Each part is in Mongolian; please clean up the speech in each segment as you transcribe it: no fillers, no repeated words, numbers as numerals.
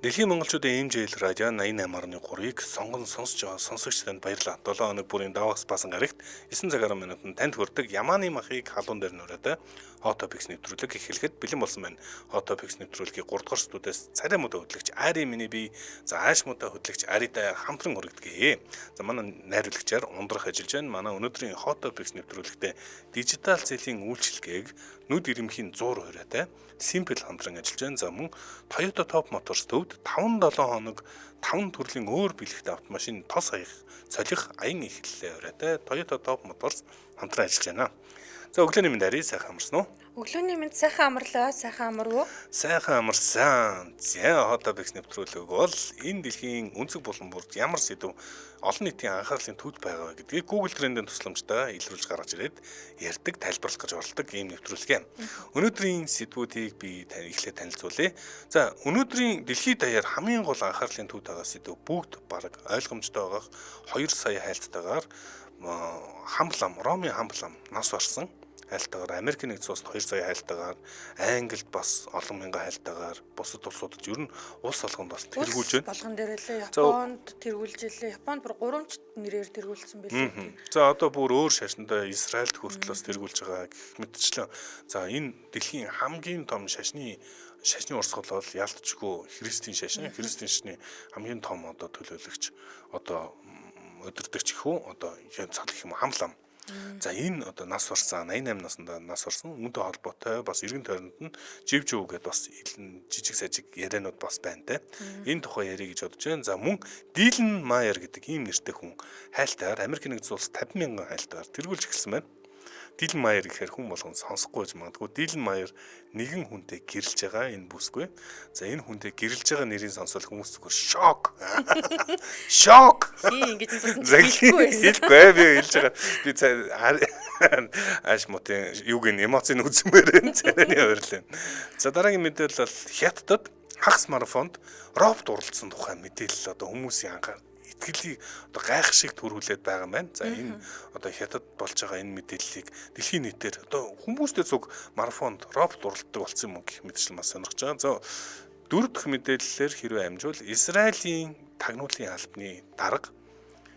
Дэлхийн монголчуудын эмжээл радио 88.3-ыг сонгон сонсож байгаа сонсогчдод баярлалаа. 7 хоног бүрийн даваас басан гарагт 9 цаг 10 минутанд танд хүрдэг Ямааны махыг халуун дээр нүрээд Hot Topics нэвтрүүлэг эхлэхэд бэлэн болсон байна. Hot Topics нэвтрүүлгийн 3 дахь студиэс царай мөдө хөтлөгч Ари миний бие, за ааш мөдө хөтлөгч Аритай хамтран хүргэдэг. За манай найруулагчаар ундрах ажиллаж байна. Манай өнөөдрийн Hot Topics нэвтрүүлэгтээ дижитал зэлийн үйлчилгээг нүд ирэмхийн 100 хувиатай Simple хамтран ажиллаж байна. За мөн Toyota Top Motors төвд 5-7 хоног 5 төрлийн өөр бэлэгтэй автомашин тос солих аян эхэллээ өрөөтэй Toyota Top Motors хамтран ажиллаж байна. За өглөөний мэнд Ари сайхан амарсан уу? Өглөөний мэнд сайхан амарлаа, сайхан амарв уу? Сайхан амарсан. За Hot Topics нэвтрүүлэг бол энэ дэлхийн өнцөг булан бүрд ямар сэдв олон нийтийн анхаарлын төвд байгаа вэ гэдгийг Google Trend-ийн тусламжтай илрүүлж гаргаж ирээд ярьдаг, тайлбарлах гэж оролдог ийм нэвтрүүлэг юм. Өнөөдрийн сэдвүүдийг би эхлээд танилцуулъя. За өнөөдрийн дэлхийд даяар хамгийн гол анхаарлын төвд байгаа сэдв бүгд бараг ойлгомжтой байгаах 2 сая хайлттайгаар хамблам, Ромын хамблам нас барсан. Хайлтаагаар Америкийн нэгдсэн улсад 2 сая хайлтаагаар, Англид бас олон мянган хайлтаагаар, бусад улсуудад ер нь улс болгонд бас тэргүүлж байна. Болгон дээр лээ Японд тэргүүлж илээ. Японд бүр 3 нэрээр тэргүүлсэн байлээ. За одоо бүр өөр шашиндаа Израильд хүртэл бас тэргүүлж байгаа гэх мэтчлэн. За энэ дэлхийн хамгийн том шашны урсгал бол ялцчгүй христийн шашин, христийн шашны хамгийн том одоо төлөөлөгч одоо өдөртөгч хүү одоо цал гэх юм хамлам. За энэ одоо нас барсан 88 наснда нас барсан үүнтэй холбоотой бас эргэн тойронд нь живжүү гэдээ бас жижиг сажиг яриануд бас байна те. Энэ тухай ярих гэж бодож байна. За мөн Дилэн Майер гэдэг ийм нэртэй хүн хайлтаар Америкийн нэгдсэн улс 50,000 хайлтаар тэргүүлж эхэлсэн байна. Дилэн Майер гэхээр хүн болгон сонсохгүй байж магадгүй. Дилэн Майер нэгэн хүнтэй гэрэлж байгаа энэ бүсгүй. За энэ хүнтэй гэрэлж байгаа нэрийг сонсвол хүмүүс зүгээр шок. Шок. Ингэж хэлэхгүй би хэлж байгаа. Би ааш мотын юуг нь эмоцийн үзмээр царайны ойрлоо. За дараагийн мэдээлэл бол Хятадд хагас марафонд робот уралдсан тухай мэдээлэл одоо хүмүүсийн анхаарал итгэлийг одоо гайхшиг төрүүлээд байгаа юм байна. За энэ одоо Хятад болж байгаа энэ мэдээллийг дэлхийн нийтээр одоо хүмүүстэй зүг марафонд робот уралддаг болсон юм гэх мэтчил маш сонирхож байгаа. За дөрөв дэх мэдээллээр хэрвээ амжвал Израилийн тагнуулын албаны дарга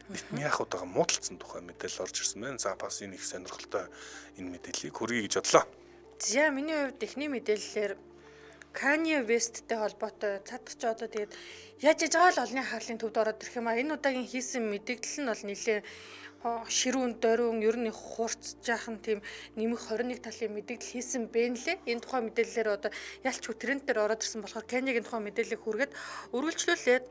Нетаньяхудаа муудалцсан тухай мэдээлэл орж ирсэн байна. За бас энэ их сонирхолтой энэ мэдээллийг хүргэе гэж бодлоо. За миний хувьд эхний мэдээллээр Kanye West-тэй холбоотой цадгач одоо тэгээд яаж байгаа л олонний хаалын төвд ороод ирэх юм а. Энэ удаагийн хийсэн мэдээлэл нь бол нэлээ ширүүн дөрвөн ер нь хурцж яахан тийм нэмэх 21 талын мэдээлэл хийсэн бэ нэлээ. Энэ тухай мэдээллээр одоо ялчгүй тренд дээр ороод ирсэн болохоор Kanye-гийн тухай мэдээллийг хүргээд өргөлжлүүлээд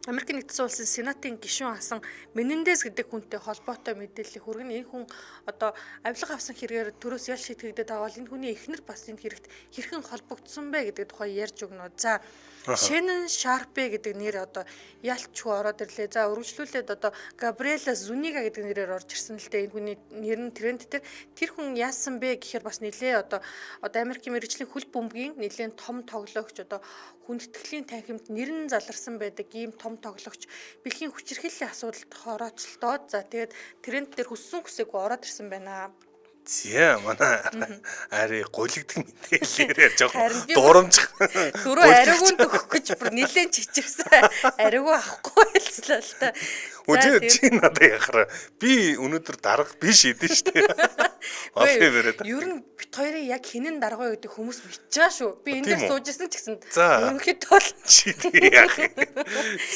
Америкийн нэгдсэн улсын Сенатын гишүүн асан Менендес гэдэг хүнтэй холбоотой мэдээллийг хүргэн энэ хүн одоо авилга авсан хэрэгээр төрөөс ял шийтгэгдээд байгаа бол энэ хүний эхнэр бас энэ хэрэгт хэрхэн холбогдсон бэ гэдэг тухай ярьж өгнө. За Шеннон Шарпе гэдэг нэр одоо ялчгүй ороод ирлээ. За өргөжлүүлээд одоо Габриэла Зунига гэдэг нэрээр орж ирсэн л дээ. Энэ хүний нэр нь тренд дээр тэр хүн яасан бэ гэхээр бас нэлээ одоо Америкийн мэргэжлийн хөл бөмбөгийн нэлээд том тоглогч одоо хүндэтгэлийн танхимд нэр нь заларсан байдаг ийм том тоглогч бэлгийн хүчирхийллийн асуудалд хорооцолдоод за тэгээд тренд дээр хүссэн хүсээгүй ороод ирсэн байна. Зя манай Ари гулигдэх мэдээлэлээр жоохон дурамжих. Түрүү ариугүйд өгөх гэж бүр нэлээд чичирсэн. Ариугүй авахгүй байлслаа л та. Үгүй чи надад яхаар би өнөөдөр дарга биш идэв шүү дээ. Ер нь бит хоёрын яг хинэн дарга гэдэг хүмүүс мэдчихаа шүү. Би энэ дээр сууж исэн ч гэсэн ерөнхийдөө бол чи яах юм.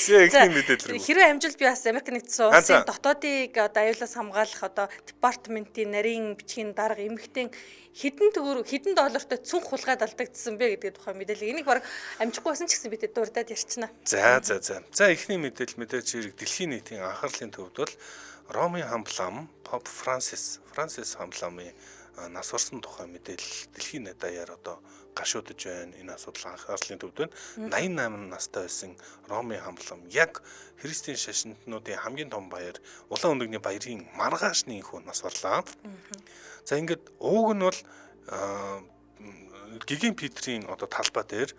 Ихний мэдээлэл. Хэрвээ амжилт би бас Америк нэгдсэн улсын дотоодыг одоо аюулаас хамгаалах одоо департаментийн нарийн бичгийн дарга эмэгтэй хэдэн доллартай цүнх хулгайд алдагдсан бэ гэдэг тухай мэдээлэл. Энийг баг амжихгүй байсан ч гэсэн бид дурдаад ярьчихна. За эхний мэдээлж хэрэг дэлхийн нийтийн анхаарлын төвд бол Ромын хамблам Поп Франсис хамбламын нас барсан тухай мэдээлэл дэлхийн даяар одоо гашуудж байна. Энэ асуудал анхаарлын төвд байна. 88 настай байсан Ромын хамблам яг христийн шашинтнуудын хамгийн том баяр Улаан өндөгний баярын маргаашны хүн нас барлаа. За ингээд ууг нь бол Гигийн Петрийн одоо талбай дээр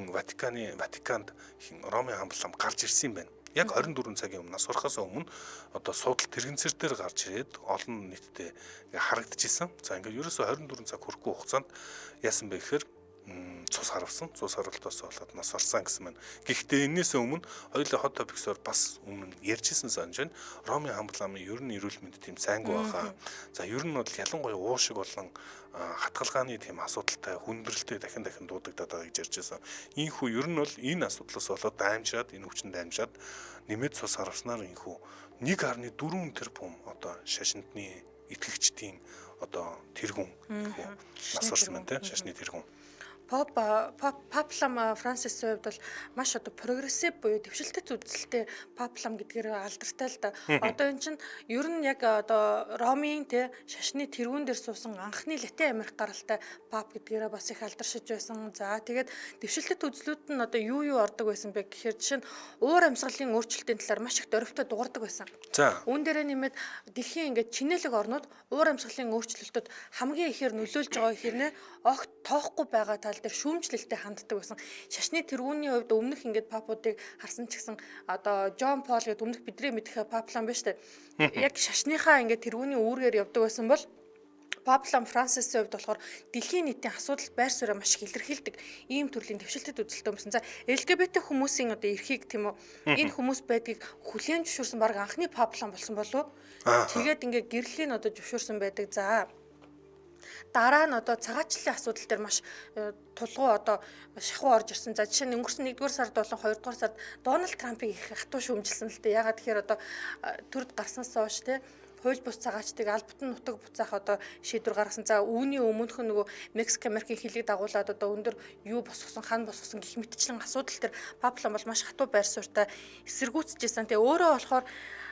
Ватиканд хин Ромын хамблам гарч ирсэн юм байна. Яг 24 цагийн өмнө нас барахаас өмнө одоо суудал тэрэгцэр дээр гарч ирээд олон нийтэд харагдчихсан. За ингээд ерөөсөө 24 цаг хүрэхгүй хугацаанд яасан бэ гэхээр цус харуултаас болоод нас орсон гэсэн маань. Гэхдээ энээс өмнө хоёулаа hot topics-оор бас өмнө ярьжсэн санаж байна. Ромын хамгаламын ер нь эрүүл мэнд тийм сайнгүй байгаа. За ер нь бол ялангуяа уушиг болон хатгалгааны тийм асуудалтай хүндрэлтэй дахин дуудагдаад байгаа гэж ярьжсэн. Ийхүү ер нь бол энэ асуудлаас болоод даймжраад энэ хүчин даймжраад нэмээд цус харуулснаар ийхүү 1.4 тэрбум одоо шашинтны итгэгчдийн одоо тэргүүн нас орсон байна те шашны тэргүүн. Паплам Францисийн хувьд бол маш одоо прогрессив буюу дэвшилтэт үзэлтэй паплам гэдгээр алдартай л да. Одоо эн чинь ер нь яг одоо Ромын те шашны тэргүүн дээр суусан анхны Латин Америк гаралтай пап гэдгээрээ бас их алдаршиж байсан. За тэгээд дэвшилтэт үзлүүд нь одоо юу ордог байсан бэ гэхээр жишээ нь уур амьсгалын өөрчлөлтийн талаар маш их дөрвтэй дуурдаг байсан. За Үүн дээрээ нэмээд дэлхийн ингээд чинэлэг орнууд уур амьсгалын өөрчлөлтөд хамгийн ихээр нөлөөлж байгаа хэрнээ огт тоохгүй байгаа тал дээр шүүмжлэлтэй ханддаг байсан. Шашны тэргүүний хувьд өмнөх ингээд папуудыг харсан ч гэсэн одоо Жон Пол гэдэг өмнөх бидний мэдэх паплам байна шүү дээ. Яг шашныхаа ингээд тэргүүний үүргээр явдаг байсан бол Паплам Францисийн хувьд болохоор дэлхийн нийтийн асуудал байр суурь маш их илэрхийлдэг ийм төрлийн дэвшилтэт үзэлтэй юмсан. За LGBT хүмүүсийн одоо эрхийг тийм үү энэ хүмүүс байдгийг хүлээн зөвшөөрсөн баг анхны паплам болсон болов. Тэгээд ингээ гэрлэлийн одоо зөвшөөрсөн байдаг. За дараа нь одоо цагаачлалын асуудал дээр маш тулгуу одоо шахуу орж ирсэн. За жишээ нь өнгөрсөн 1-р сард болон 2-р сард Дональд Трампыг их хатуу шүүмжилсэн л дээ. Ягаад тэгэхээр одоо төрд гарснаас хойш те хууль бус цагаачдыг албатан нутаг буцаах одоо шийдвэр гаргасан. За үүний өмнөх нөгөө Мексик Америкийн хилийг дагуулад одоо өндөр юу босгосон, хан босгосон гэх мэтчлэн асуудал төр паплам бол маш хатуу байр суурьтай эсэргүүцэжсэн. Тэгээ өөрөө болохоор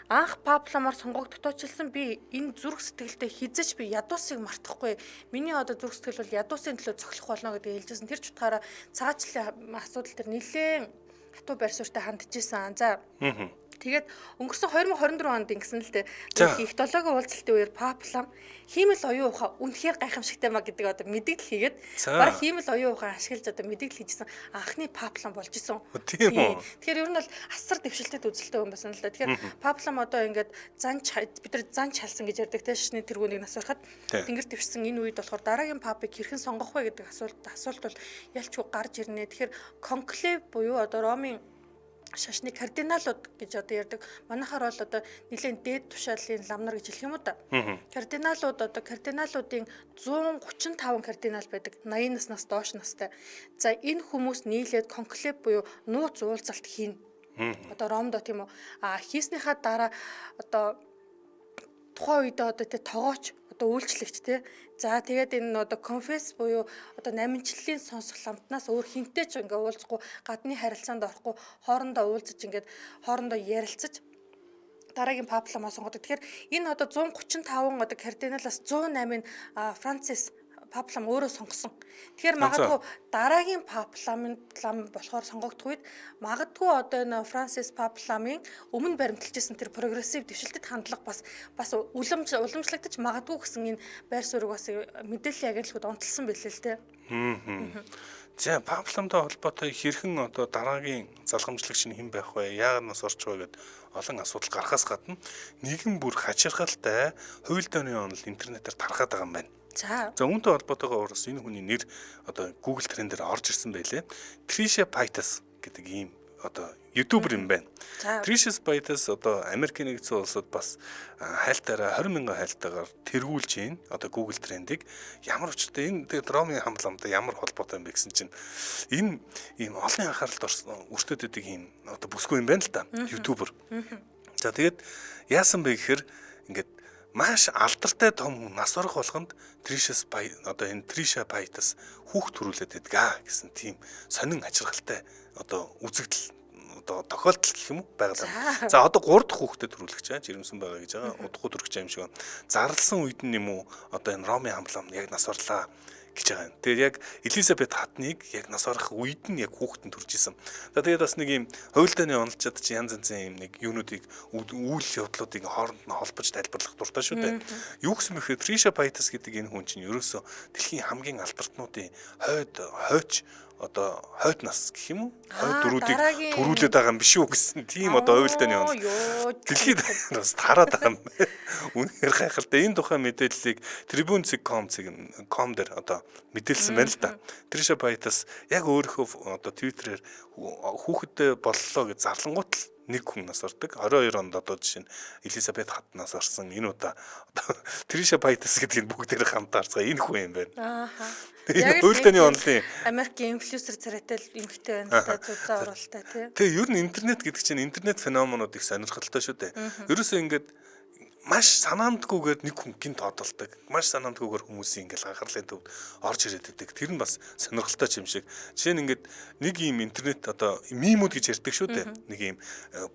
анх папламаар сонгогдтоочилсан би энэ зүрх сэтгэлтэй хизэж би ядуусыг мартахгүй. Миний одоо зүрх сэтгэл бол ядуусын төлөө цохлох болно гэдгийг хэлжсэн. Тэр ч утгаараа цагаачлалын асуудал төр нэлээд хатуу байр суурьтай хандчихсан. За тэгээд өнгөрсөн 2024 онд ингэсэн л дээ. Их долоогийн уулзалтын үеэр паплам хиймэл оюун ухаан үнэхээр гайхамшигтай маа гэдэг одоо мэдээлэл хийгээд баг хиймэл оюун ухаан ашиглаж одоо мэдээлэл хийжсэн анхны паплам болж исэн. Тийм үү. Тэгэхээр ер нь бол асар дэвшилтэт үзэлтэй хүн байсан л да. Тэгэхээр паплам одоо ингээд бид нар зан чалсан гэж ярьдаг те шашны тэргүүнийг нас ороход тэнгэр дэвшсэн энэ үед болохоор дараагийн папыг хэрхэн сонгох вэ гэдэг асуулт бол ялчгүй гарч ирнэ. Тэгэхээр конклев буюу одоо Ромын шашны кардиналууд гэж одоо ярьдаг. Манайхаар бол одоо нэлээд дээд тушаалын ламнар гэж хэлэх юм уу да. Кардиналуудын 135 кардинал байдаг. 80 наснаас доош настай. За энэ хүмүүс нийлээд конклев буюу нууц уулзалт хийнэ. Одоо Ромдо тийм үү. Хийснийхаа дараа одоо тухайн үед одоо тэ тогооч одоо үйлчлэгч тий. За тэгээд энэ одоо конфесс буюу одоо намжиллын сонсох ламтнаас өөр хинтэй ч ингээ уулзахгүй гадны харилцаанд орохгүй хоорондоо уулзаж ингээд хоорондоо ярилцаж дараагийн папламаа сонгодог. Тэгэхээр энэ одоо 135 одоо кардиналаас 108-ыг Францис паплам өөрөө сонгосон. Тэгэхээр магадгүй дараагийн папламын болохоор сонгогдох үед магадгүй одоо энэ Францис папламын өмнө баримталжсэн тэр прогрессив дэвшилтэт хандлага бас уламжлагдаж магадгүй гэсэн энэ байр суурийг бас мэдээллийн агентлагууд онцлсан байлээ л дээ. За папламтай холбоотой хэрхэн одоо дараагийн залгамжлагч нь хэн байх вэ? Яагаад нас орч вэ гэд олон асуудал гарахаас гадна нийгэм бүр хачирхалтай хууль дооны онол интернетээр тархаад байгаа юм байна. За үүнтэй холбоотойгоор бас энэ хүний нэр одоо Google Trend-ээр орж ирсэн байлээ. Trisha Paytas гэдэг ийм одоо ютубер юм байна. Trisha Paytas одоо Америкийн нэгдсэн улсад бас хайлтаараа 20,000 хайлтаагаар тэргүүлж гин одоо Google Trend-ийг ямар учиртай энэ тэгээд Ромын хамгаламтай ямар холбоотой юм бэ гэсэн чинь энэ ийм олон анхааралд орсон өртөд өгдөг ийм одоо бүсгүй юм байна л да. Ютубер. За тэгээд яасан бэ гэхээр ингээд маш алдартай том нас орох болгонд Trisha Paytas хүүхд төрүүлээд байдаг гэсэн тийм сонин хачирхалтай одоо үзэгдэл одоо тохиолдол гэх юм уу байгалаа. За одоо 3 дахь хүүхдэд төрүүлэх чаа жирэмсэн байгаа гэж байгаа. Удахгүй төрөх юм шиг байна. Зарласан үед нь юм уу одоо энэ Ромын хамглам яг нас орлаа гэж байгаа юм. Тэгээд яг Элизабет хатныг яг нас орох үед нь яг хүүхдэн төрж исэн. За тэгээд бас нэг юм хувилдааны онолчод чи янз янзын юм нэг юунуудыг үйл явдлуудыг хооронд нь холбож тайлбарлах дуртай шүү дээ. Юу гэсэн мэхээр Trisha Paytas гэдэг энэ хүн чинь ерөөсөө дэлхийн хамгийн алдартнуудын хойч одоо хойд нас гэх юм уу? Хойд дөрүүдийг дараагийн- төрүүлээд байгаа юм биш үү гэсэн тийм одоо ойлтой нь Оо, онол. ёо, Дэлхийд бас тараад байгаа юм. Үнэхээр гайхалтай. Энэ тухайн мэдээллийг Tribune.com дээр одоо мэдээлсэн байна л да. Триша Пайтас яг өөрийнхөө одоо Twitter-ээр хүүхэдтэй боллоо гэж зарлангуут л нэг хүн нас ордог. 22 онд одоо жишээ нь Элизабет хатнаас орсон. Энэ удаа одоо Триша Пайтас гэдэг нь бүгдээр хамт харцгаа энэ хүн юм байна. Ааха. Энэ ойлтойны онлын Америкийн инфлюенсер царайтай л эмхтэй байна л да, зузаан уралтай тий. Тэгээ ер нь интернет гэдэг чинь интернет феноменууд их сонирхолтой шүү дээ. Ерөөсөө ингээд маш санаандгүйгээр нэг хүн гинт одолдог. Маш санаандгүйгээр хүмүүсийн ингээл анхаарлын төвд орж ирээд байдаг. Тэр нь бас сонирхолтой юм шиг. Жишээ нь ингээд нэг юм интернет одоо мимүүд гэж ярьдаг шүү дээ. Нэг юм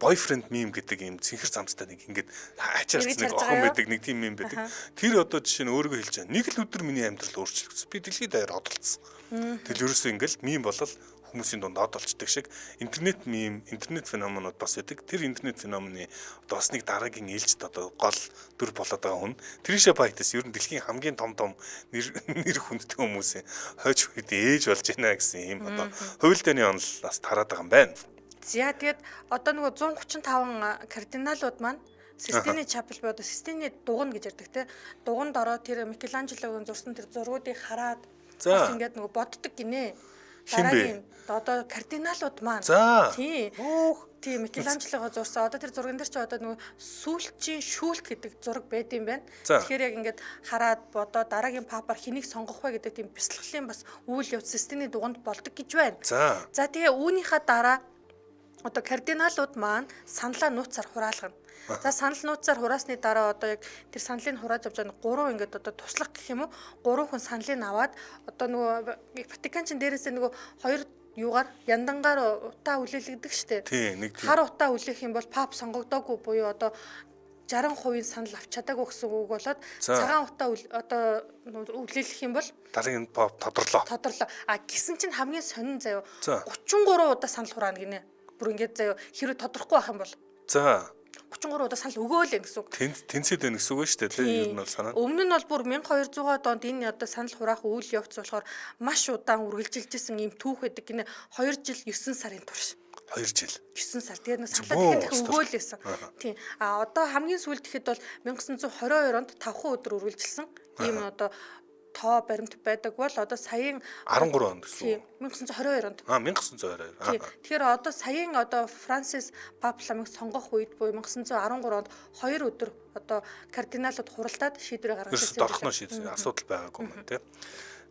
boyfriend meme гэдэг юм цэнхэр замцтай нэг ингээд хачаарч нэг охин байдаг, нэг тийм мем байдаг. Тэр одоо жишээ нь өөрийгөө хэлж байгаа. Нэг л өдөр миний амьдрал өөрчлөгдсөн. Би дэлхийд даяар одолцсон. Тэгэл ерөөсөө ингээл мем болол хүмүүсийн дунд одолцдог шиг интернет мем, интернет феноменууд бас байдаг. Тэр интернет феномены одоо бас нэг дараагийн ээлжид одоо гол дүр болоод байгаа хүн. Триша Пайтас ер нь дэлхийн хамгийн том нэр хүндтэй хүмүүсийн хойч үед ээж болж байна гэсэн юм одоо хувилдааны онол бас тараад байгаа юм байна. За тэгээд одоо нөгөө 135 кардиналууд маань Систиний Чапел буюу одоо Систиний дугна гэж ярьдаг те. Дуганд ороод тэр Микеланжелогийн зурсан тэр зургуудыг хараад бас ингээд нөгөө боддог гинэ. Дараагийн одоо кардиналууд маань тийм Микеланжелого зурсан. Одоо тэр зурган дээр чи одоо нөгөө сүүлчийн шүүлт гэдэг зураг байд юм байна. Тэгэхээр яг ингээд хараад бодоо дараагийн папаар хэнийг сонгох вэ гэдэг тийм бясалгалын бас үйл явц Систиний дуганд болдог гэж байна. За тэгээ үүнийхээ дараа одоо кардиналууд маань саналаа нууцаар хураалгана. За санал нууцаар хураасны дараа одоо яг тэр саналыг хурааж авч байгаа 3 ингээд одоо туслах гэх юм уу 3 хүн саналыг аваад одоо нөгөө Ватиканчин дээрээсээ нөгөө 2 юугаар яндангаар утаа үлээлгдэг штэ. Тийм нэг тийм. Хар утаа үлээх юм бол пап сонгогдоогүй буюу одоо 60% санал авч чадаагүй гэсэн үг болоод цагаан утаа одоо үлээлэх юм бол дараагийн пап тодорлоо. А гисэн чинь хамгийн сонин заяа 33 удаа санал хураана гинэ. Бүр ингээд заяа хэрэг тодорохгүй байх юм бол. За 33 удаа санал өгөөл юм гэсэн үг. Тэнцэд байна гэсэн үг шүү дээ. Тийм ер нь бол санаа. Өмнө нь бол бүр 1200-аад онд энэ одоо санал хураах үйл явц болохоор маш удаан үргэлжилжсэн ийм түүх байдаг гинэ 2 жил 9 сарын турш. 2 жил. 9 сар. Тэгээд саналаа дахин өгөөлээсэн. Тийм. А одоо хамгийн сүүлд ихэд бол 1922 онд 5 өдөр үргэлжилсэн. Ийм одоо тоо баримт байдаг бол одоо саяын 13 онд гэсэн. 1922 онд. 1922. Тэгэхээр одоо саяын одоо Франсис пап ламыг сонгох үед буюу 1913 онд 2 өдөр одоо кардиналууд хуралдаад шийдвэр гаргасан. Ерөөс дорхно шийдсэн асуудал байгаагүй юм тийм.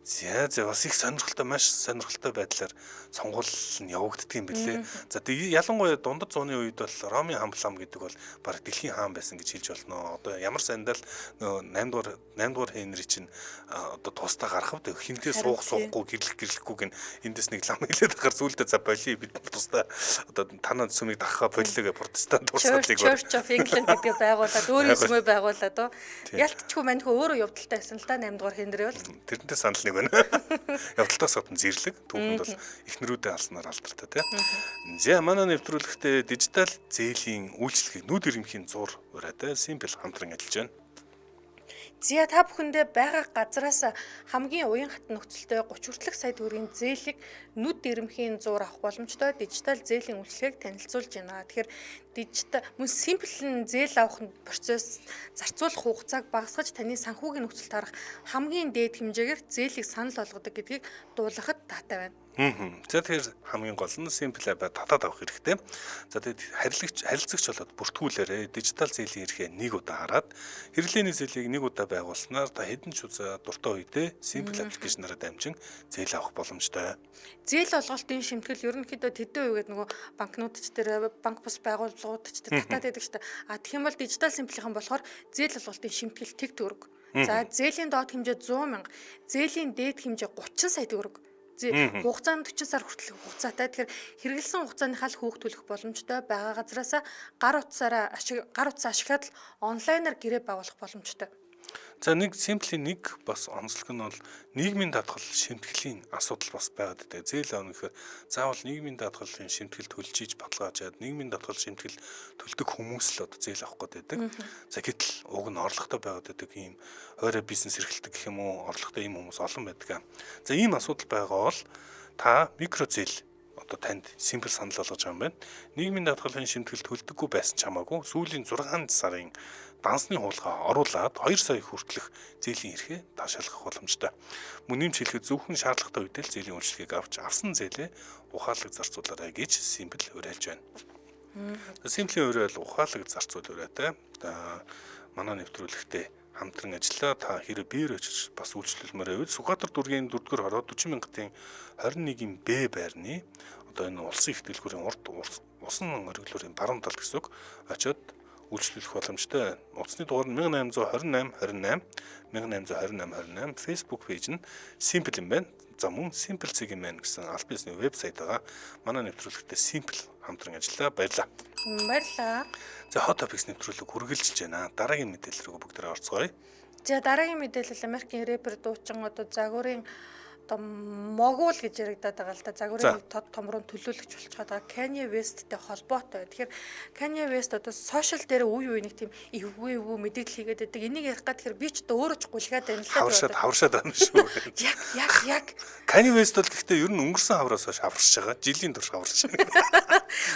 За бас их сонирхолтой маш сонирхолтой байдлаар сонгуул нь явагддаг юм билээ. За тэгээ ялангуяа дундад зууны үед бол Ромын хамлам гэдэг бол баг дэлхийн хаан байсан гэж хэлж болно. Одоо ямар сандал нөө 8 дугаар Хенри чинь одоо тусдаа гарах вэ? Хинтээ суухгүй гэрлэхгүй гин эндээс нэг лам хэлээд ахаар зүйлдэ за боли бид тусдаа одоо танаа сүмийг дагахаа болиогээ протестант урсгалыг Church of England гэдэг байгуулаад өөрийн сүмээ байгуулаад ялтчгүй мань хөө өөрөө явдалтай байсан л да 8 дугаар Хенри бол тэрнтэй санал байна. Явдалтаас гадна зэрлэг түүхэнд бол эхнэрүүдээ алснаар алдартай тийм. За манай нэвтрүүлэгтээ дижитал зээлийн үйлчлэгийг нүд ирэмхийн зур ураатай Simple хамтран ажиллаж байна. Зя та бүхэндээ байгаа газраас хамгийн уян хатан нөхцөлтэй 30 хүртэлх сая төгрөгийн зээлийг нүд ирэмхийн зуур авах боломжтой дижитал зээлийн үйлчлэгийг танилцуулж байна. Тэгэхээр дижитал мөн Simple-ын зээл авах процесс зарцуулах хугацааг багасгаж таны санхүүгийн нөхцөлд харах хамгийн дээд хэмжээгээр зээлийг санал болгодог гэдгийг дуулгахад таатай байна. За тэгэхээр хамгийн гол нь Simple App татаад авах хэрэгтэй. За тэгээд харилцагч болоод бүртгүүлээрээ дижитал зээлийн эрхээ нэг удаа хараад хэрэглээний зээлийг нэг удаа байгуулснаар та хэдэн ч удаа дуртай үедээ Simple аппликейшнаараа дамжин зээл авах боломжтой. Зээл олголтын шимтгэл ерөнхийдөө тэдэн үегээд нөгөө банкнуудч дээр банк бус байгууллагууд ч дээр татаад байдаг шүү дээ. А тэгэх юм бол дижитал Simple-ийн болохоор зээл олголтын шимтгэл тэг төгрөг. За зээлийн доод хэмжээ 100 мянга, зээлийн дээд хэмжээ 30 сая төгрөг. Хугацаанд 40 сар хүртэл хугацаатай. Тэгэхээр хэрэгэлсэн хугацааныхаа л хүүхд төлөх боломжтой байгаа газараас гар утсаа ашиглаад онлайнаар гэрээ байгуулах боломжтой. За нэг Simple-ийн нэг бас онцлог нь бол нийгмийн даатгал шимтгэлийн асуудал бас байгаад байдаг. Зээл авах гэхээр заавал нийгмийн даатгалын шимтгэл төлжиж баталгаажаад нийгмийн даатгал шимтгэл төлдөг хүмүүс л одоо зээл авах гээд байдаг. За гэтэл уг нь орлоготой байгаад байдаг ийм ойроо бизнес эрхэлдэг гэх юм уу орлоготой ийм хүмүүс олон байдаг. За ийм асуудал байгаа бол та микрозэл одоо танд симпл санал болгож байгаа юм байна. Нийгмийн даатгалын шимтгэлд төлдөггүй байсан ч хамаагүй сүүлийн 6 сарын дансны хуулгаа оруулаад 2 сая хүртэлх зээлийн эрхээ таашаалгах боломжтой. Мөн нэмж хэлэхэд зөвхөн шаардлагатай үедээ л зээлийн үйлчлэгийг авсан зээлээ ухаалаг зарцуулаарай гэж симпл уриалж байна. Симплийн уриал ухаалаг зарцуулаарай. Манай нэвтрүүлэгтээ хамтран ажиллаа. Та хэрэг биеэр очиж бас үйлчлүүлмээр байвал Сүхбаатар дүүргийн 4-р хороо 40 мянгатын 21-ийн Б байрны одоо энэ улсын их дэлгүүрийн урд усан оргилуурын баруун тал гэсэн үг очиод үйлчлүүлэх боломжтой. Утасны дугаар нь 1828 28 1828 28 Facebook пэйж нь Simple юм байна. За мөн Simple Цэгийн мэн гэсэн аль бизнесийн вебсайт байгаа. Манай нэвтрүүлэгтээ Simple хамтран ажиллаа. Баярлалаа. Баярлалаа. За hot topics нэвтрүүлэг үргэлжилж байна. Дараагийн мэдээлэл рүү бүгдээ орцгоё. За дараагийн мэдээлэл Америкийн рэпер дуучин одоо загварын одоо Могул гэж яригадаад байгаа л да. Загварын тод томрон төлөөлөгч болчиход байгаа Kanye West-тэй холбоотой. Тэгэхээр Kanye West одоо сошиал дээр үе нэг тийм эвгүй мэдээлэл хийгээд байдаг. Энийг ярих гад тэгэхээр би ч одоо өөрөө ч гулгаад байна л да. Хавршаад байна шүү. Яг Kanye West бол гэхдээ ер нь өнгөрсөн хавраас хойш хаварч байгаа. Жилийн турш хаварч байна.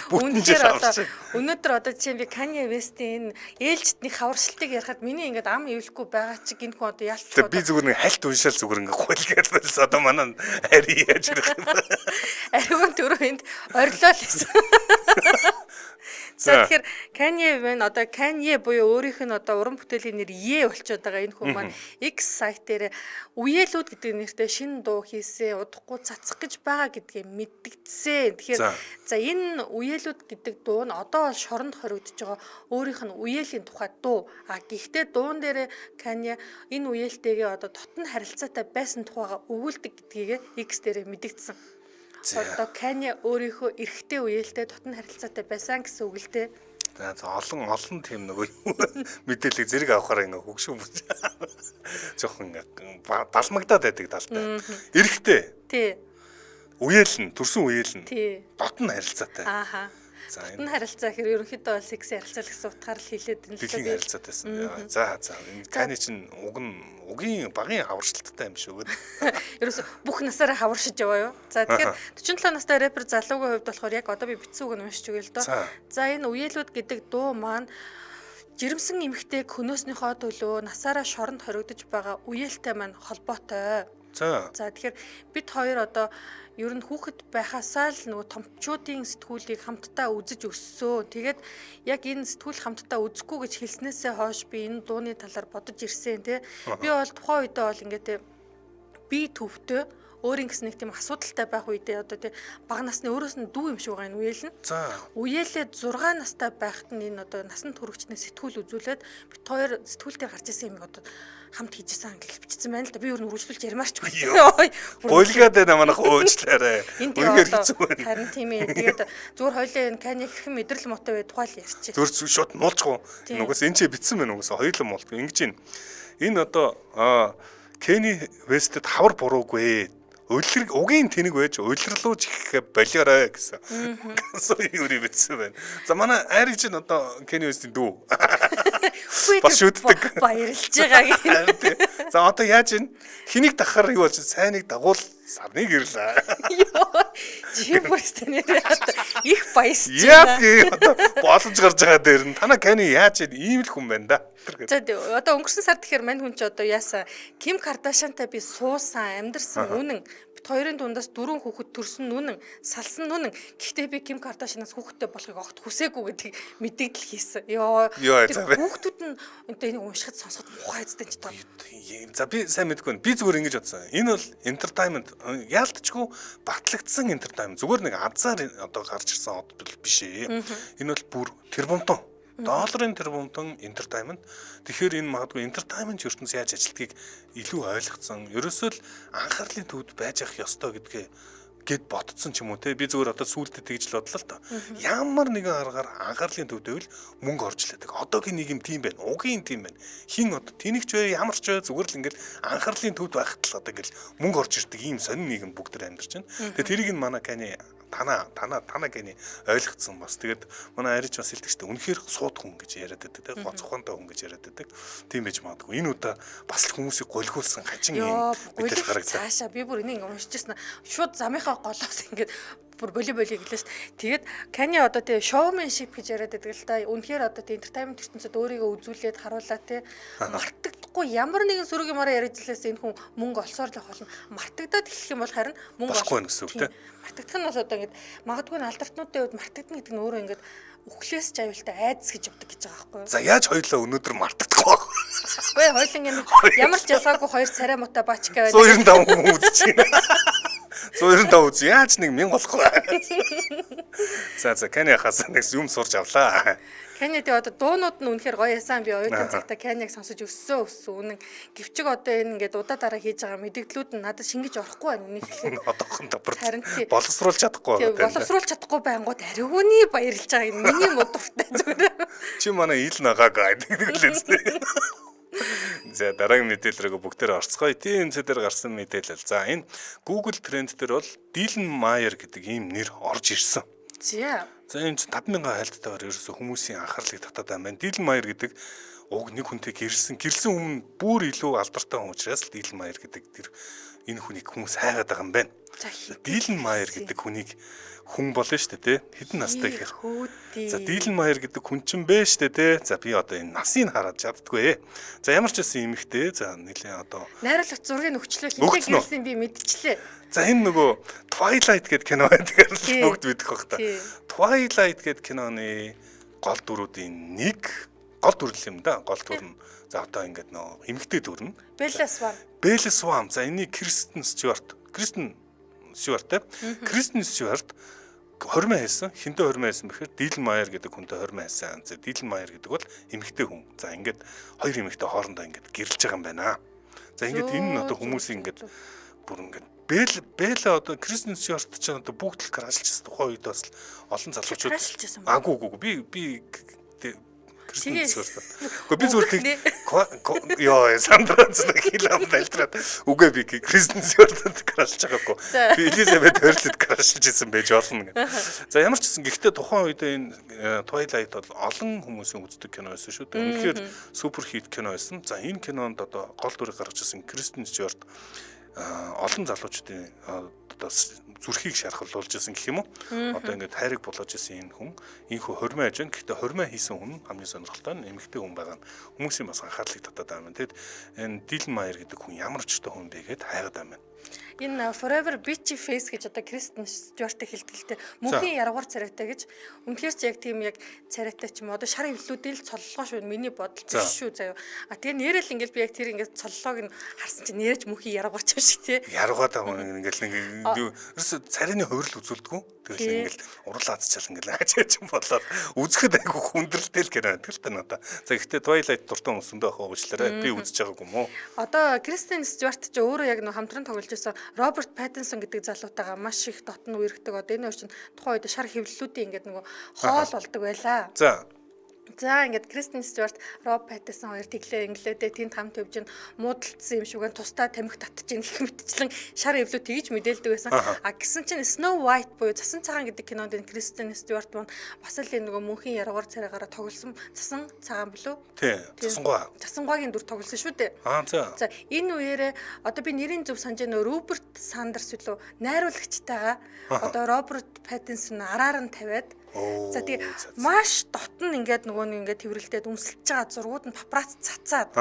Бүтэн жил хаварч. Өнөөдөр одоо чинь би Kanye West-ийн ээлжтний хаваршилтыг ярихад миний ингээд ам ивлэхгүй байгаа чи гинхүү одоо ялч. Би зүгээр нэг хальт уншаал зүгээр ингээд гуйлгаад байсан. Одоо манай ари яаж ирэх юм бэ? Ариун төрөнд орилоо л гэсэн. За тэгэхээр Kanye West одоо Kanye буюу өөрийнх нь одоо уран бүтээлийн нэр Ye болчиход байгаа энэ хүн маань X сайт дээр үеэлүүд гэдэг нэртэй шинэ дуу хийсэн, удахгүй цацах гэж байгаа гэдгийг мэдгдсэн. Тэгэхээр за энэ үеэлүүд гэдэг дуу нь одоо бол шоронд хоригдож байгаа өөрийнх нь үеэлийн тухай дуу. Гэхдээ дуун дээр Kanye энэ үеэлтэйгээ одоо дотн харилцаатай байсан тухайга өгүүлдэг гэдгийг X дээр мэдгдсэн. Одоо Kanye өөрийнхөө эрэгтэй үеэлтэй дотн харилцаатай байсан гэсэн үг л дээ. За олон тийм нөгөө мэдээлэл зэрэг авахаар ингээ хөгшүүн жоохон далмагдаад байдаг талтай. Эрэгтэй. Тий. Үеэл нь төрсөн үеэл нь. Тий. Дотн харилцаатай. Ааха. За энэ харилцаа хэрэг ерөнхийдөө бол секс харилцаа гэсэн утгаар л хэлээд байна л да. Дэлхийн харилцаатай байсан. За энэ Kanye чинь угийн багын хаваршилттай юм шүү. Ерөөсө бүх насаараа хаваршиж яваа юу. За тэгэхээр 47 настай рэпер залуугийн хувьд болохоор яг одоо би бичсэн үг нь уншиж өгье л доо. За энэ үеэлүүд гэдэг дуу маань жирэмсэн эмэгтэйг хөнөөснийхөө төлөө насаараа шоронд хоригдож байгаа үеэлтэй маань холбоотой. За тэгэхээр бид хоёр одоо ер нь хүүхэд байхасаа л нөгөө томчуудын сэтгүүлийг хамтдаа үзэж өссөн. Тэгээд яг энэ сэтгүүл хамтдаа үзэхгүй гэж хэлснээсээ хойш би энэ дууны талаар бодож ирсэн тий. Би бол тухайн үедээ бол ингээд би төвтэй өөрийн гэсэн нэг тийм асуудалтай байх үедээ одоо тий бага насны өөрөөс нь дүү юм шиг байгаа энэ үеэл нь. За үеэлээ 6 настай байхад нь энэ одоо насанд хүрэгчнээ сэтгүүл үзүүлээд бит хоёр сэтгүүл дээр гарч ирсэн юм одоо хамт хийжсэн гэж бичсэн байна л да. Би өөр нь үргэлжлүүлж ярмаарч байна. Гуйлгаад байна манайх уучлаарай. Үнэхээр хэцүү байна. Харин тийм ээ. Тэгээд зүгээр хоёлаа энэ Kanye хэрхэн мэдрэл мотив бай тухай л ярьчих. Зүгээр шууд нуулчих уу? Нугас энэ ч бичсэн байна угсаа хоёулаа муулт. Ингэж байна. Энэ одоо Kanye West-д хавар буруугүй. Угийн тэнэг байж улирлууж их болиорой гэсэн. Гэсэн юм бичсэн байна. За манай айрыг чинь одоо Kanye West-ийн дүү. Бас шүтдэг. Баярлж байгаа гэх. За одоо яаж ийн? Хэнийг дахахаар юу болж сайныг дагуул сарныг ирлээ. Жим бостой нэр их баясч байна. Яг одоо боломж гарч байгаа дээр нь танаа Kanye яаж ийм л хүн байна да. За одоо өнгөрсөн сар тэгэхээр мань хүн чи одоо яасан Ким Кардашиантай би суусан, амьдарсан үнэн бит хоёрын дундаас 4 хүүхэд төрсөн үнэн, салсан үнэн. Гэхдээ би Ким Кардашианаас хүүхэдтэй болохыг огт хүсээгүй гэдгийг мэдээлэл хийсэн. Хүүхдүүд нь энийг уншихад сонсоход муухай эзтэй ч тоо. За би сайн мэдгүй байна. Би зүгээр ингэж бодсон. Энэ бол entertainment яалтчгүй батлагдсан entertainment. Зүгээр нэг азар одоо гарч ирсэн од биш ээ. Энэ бол бүр тэрбумтон долларын тэрбумтон entertainment. Тэгэхээр энэ магадгүй entertainment ертөнц яаж ажилтгийг илүү ойлгоцсон. Ерөөсөө л анхаарлын төвд байж ах ёстой гэдгээ гэд ботцсон ч юм уу те. Би зүгээр одоо сүултээ тэгж л бодлоо л та. Ямар нэгэн аргаар анхаарлын төвд байвал мөнгө орж лээдэг. Одоогийн нийгэм тийм байна. Угийн тийм байна. Хин одоо тэнэгч бай, ямар ч бай зүгээр л ингээл анхаарлын төвд байхад л одоо ингээл мөнгө орж ирдэг ийм сонин нийгэм бүгд төр амьдарч байна. Тэгээ тэрийг нь манай Kanye Тана гэний ойлгогдсон бас. Тэгээд манай арич бас хэлдэг шүү дээ. Үнэхээр сууд хүн гэж яриад байдаг те. Гоц ухаантай хүн гэж яриад байдаг. Тийм байж магадгүй. Энэ удаа бас хүмүүсийг голгиулсан хажин юм мэдээлэл гаргажлаа. Цаашаа би бүр энийг уншижсэн. Шууд замынхаа голоос ингээд бүр боли гэлээс. Тэгээд Kanye одоо тий showmanship гэж яриад байдаг л та. Үнэхээр одоо тий entertainment ертөнцид өөрийгөө үзүүлээд харуулаа тий. Мартагдахгүй ямар нэгэн сөрөг юмараа яриад илээс энэ хүн мөнгө олсоор л болно. Мартагдаад эхлэх юм бол харин мөнгө болохгүй гэсэн үг тий. Мартагдах нь бол одоо ингээд магадгүй алдартнуудын үед мартагдана гэдэг нь өөрөө ингээд өхлөөс ч аюултай айдас гэж явдаг гэж байгаа байхгүй юу? За яаж хоёулаа өнөөдөр мартагдах вэ? Үгүй хоёулаа ингээд ямар ч ялгаагүй хоёр царай муута бачка байдаг. 195 хүн үзэж байна. 195 үз яаж нэг 1000 болох вэ? За Kanye хасаа нэг юм сурч авлаа. Kanye тий одоо дуунууд нь үнэхээр гоё ясан би оюутан цагта Kanye-г сонсож өссөн үнэн гэвчиг одоо энэ ингээд удаа дараа хийж байгаа мэдээллүүд нь надад шингэж орохгүй байна үнийг хэлэхэд Одоохон давбар харин тий боловсруулж чадахгүй байна. боловсруулж чадахгүй байнгут ариуны баярлж байгаа юм миний модуртай зүгээр. Чи манай ил нагаа гэдэг лээстэй. За дараагийн мэдээлэл рүү бүгдээр орцгоё. Тийм зэдэр гарсан мэдээлэл. За энэ Google Trend дээр бол Dylan Meyer гэдэг ийм нэр орж ирсэн. За энэ 5000 хайлттайгаар ерөөсө хүмүүсийн анхаарлыг татаад байна. Dylan Meyer гэдэг уг нэг хүнтэй гэрэлсэн өмнө бүр илүү алдартай хүн учраас Dylan Meyer гэдэг тэр энэ хүнийг хүмүүс хайгаад байгаа юм байна. Dylan Meyer гэдэг хүнийг хүн болно шүү дээ, тэ? Хэдэн настай гэхээр. За Dylan Meyer гэдэг хүн чинь бэ шүү дээ, тэ? За би одоо энэ насыг хараад чаддгүй ээ. За ямар ч байсан эмэгтэй, за нэлээ одоо найруулагч зургийг өгчлөө хинтээ гэрсэн би мэдчихлээ. За энэ нөгөө Twilight гэдэг кино байдаг л бүгд мэдэх бах та. Twilight гэдэг киноны гол дүрүүдийн нэг гол дүрлэл юм да. Гол дүр нь за одоо ингээд нөгөө эмэгтэй дүр нь Bella Swan. За энийг Kristen Stewart Kristen Stewart хормоо хийсэн. Хинтээ хормоо хийсэн бэхээр Dylan Meyer гэдэг хүнтэй хормоо хийсэн. За Dylan Meyer гэдэг бол эмэгтэй хүн. За ингээд хоёр эмэгтэй хоорондоо ингээд гэрлэж байгаа юм байна. За ингээд энэ нь одоо хүмүүсийн ингээд бүр ингээд Бэла одоо Kristen Stewart ч одоо бүгд л крашилжсэн. Тухайн үед бас олон залуучууд агуу би Kristen Stewart. Гэхдээ би зүгээр ёо Сандранц нэг хилам байлтраад үгүй би Kristen Stewart-д крашилж байгаагүй. Би Elizabeth Hurley-д крашилж исэн байж болно гэх. За ямар ч гэсэн гэхдээ тухайн үед энэ Twilight бол олон хүмүүсийн үздэг кино байсан шүү дээ. Үнэхээр супер хит кино байсан. За энэ кинонд одоо гол дүрийг гаргаж ирсэн Kristen Stewart олон залуучдын одоо зүрхийг шархалуулж исэн гэх юм уу. Одоо ингээд хайрыг булгаж исэн энэ хүн инхүү хормоо хийж байна. Гэхдээ хормоо хийсэн хүн хамгийн сонирхолтой нь эмэгтэй хүн байгаа нь хүмүүсийн бас анхаарлыг татаад байгаа юм. Тэгэд энэ Dylan Meyer гэдэг хүн ямар ч өчтэй хүн бэ гэд хайгаад байгаа юм. Энэ Forever Bitchy Face гэж одоо Kristen Stewart-ыг хэлтгэлтэй мөнхийн яргуур царайтай гэж үнэхээр ч яг тийм яг царайтай ч юм одоо шар хөвлүүдийн л цоллогоо шүү миний бодол биш шүү заяа. Тэгээ нэрэл ингээл би яг тэр ингээд цоллоог нь харсан чинь нэрэж мөнхийн яргуур ч юм шиг тий. Яргууд аа ингээл ерөөсө царайны хувирал үзүүлдэггүй. Тэгэл ингээл урлаад чал ингээл хачаач юм болоод үзэхэд айгу хүндрэлтэй л гэнэ тэгэл та надаа. За гэхдээ Twilight дуртай хүмүүсэндээ ах уучлаарай. Би үзэж байгаагүй юм уу? Одоо Kristen Stewart ч өөрөө яг нөх хамтран тоглож байсан Роберт Паттинсон гэдэг залуутайгаа маш их дотн үерхдэг. Одоо энэ хоёр чинь тухайн үед шар хөвлөлүүдийн ингээд нөгөө хоол болдог байлаа. За ингээд Kristen Stewart, Rob Pattinson хоёр тэглээ инглээдээ тэнд хамт явж ин муудалцсан юм шүүгэн тусдаа тамхи татчих гэх мэтчлэн шар хөвлөө тэгж мэдээлдэг байсан. Гэсэн чинь Snow White буюу Цасан цагаан гэдэг кинонд энэ Kristen Stewart бас л нөгөө мөнхийн яргуур царайгаараа тоглосон Цасан цагаан билүү? Тий. Цасангуагийн дүр тоглосон шүү дээ. За энэ үеэрээ одоо би нэрийн зөв санаж нөө Robert Sanders билүү найруулагчтайгаа одоо Robert Pattinson араар нь тавиад за тэгээ маш дотн ингээд нөгөө нэг ингээд тэрвэрлдээд өмсөлж байгаа зургууд нь папарац цацаад.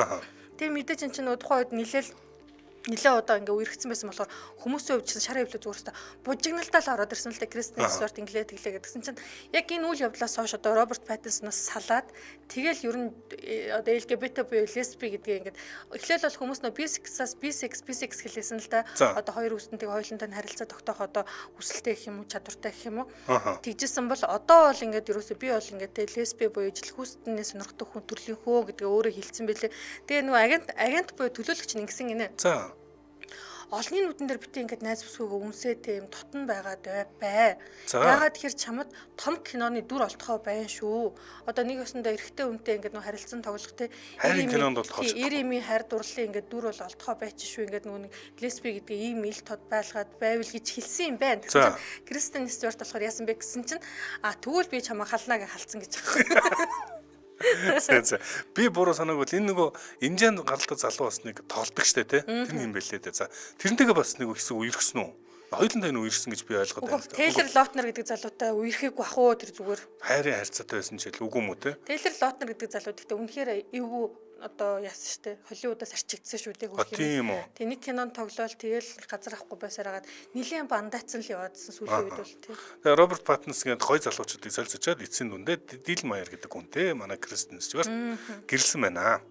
Тэгээ мэдээж эн чинь тухайн үед нилээ удаа ингээ үерхсэн байсан болохоор хүмүүсийн хувьд шар хөвлөө зүгээрээ бужигналтаа л ороод ирсэн л дээ Kristen Stewart инглээ тэглээ гэдгсэн чинь яг энэ үйл явдлаас хойш одоо Роберт Паттинсоноос салаад тэгэл ер нь одоо LGBT буюу лесби гэдгээ ингээд эхлээл бол хүмүүс нөө bisex хэлсэн л да одоо хоёр үстэнтэйг хоёулантай харилцаа тогтоох одоо хүсэлтэй гэх юм уу чадвартай гэх юм уу тэгжсэн бол одоо бол ингээд ерөөсөө би бол ингээд лесби буюу жилхүүстнээс сонирхдаг хүн төрлийн хөө гэдгээ өөрөө хэлсэн байлээ. Тэгээ нөгөө агент буюу төлөөлөгч нь ингэсэн гинэ. олонний нүдэн дээр битээ ингээд найз бүсгүйгөө үнсээ тийм дотн байгаад бай. За. Яагаад тэгэхээр чамд том киноны дүр олдохоо байна шүү. Одоо нэг өсөндөө эрэгтэй үнтэй ингээд нөө харилцан тоглох те. Хайрын кинонд бол тоолж. Ирими хайр дурлалын ингээд дүр бол олдохоо байч шүү. Ингээд нөгөө лесби гэдэг ийм ил тод байлгаад байвал гэж хэлсэн юм байна. За. Кристен Стюарт болохоор яасан бэ гэсэн чинь тэгвэл би чамаа халнаа гэж халцсан гэж байгаа. Би буруу санаагүй энэ нөгөө Инжан гаралтай залуу бас нэг тоглолдог штэ тий. Тэр юм бэлээ дээ. За тэрнтэйгээ бас нэг хэсэг үерхсэн үү? Хоёулаа энэ үерхсэн гэж би ойлгоод байна. Тейлор Лотнер гэдэг залуутай үерхээгүй ах уу тэр зүгээр. Хайрын харьцаатай байсан ч үгүй юм уу те? Тейлор Лотнер гэдэг залуу гэхдээ үнэхээр эвгүй одоо яасан штэ Холливуудаас арчигдсан шүү дээ хөх юм. Тийм үү. Тэг нэг кинонд тоглоал тэгэл газар авахгүй байсаар хагаад нилээн бандайцсан л яваадсан сүүлийн үед бол тийм. Тэгээ Роберт Паттинсон гээд гоё залуучуудыг солилцоод эцсийн дүндээ Дил Майер гэдэг хүнтэй манай Кристен Стюарт гэрэлсэн байна.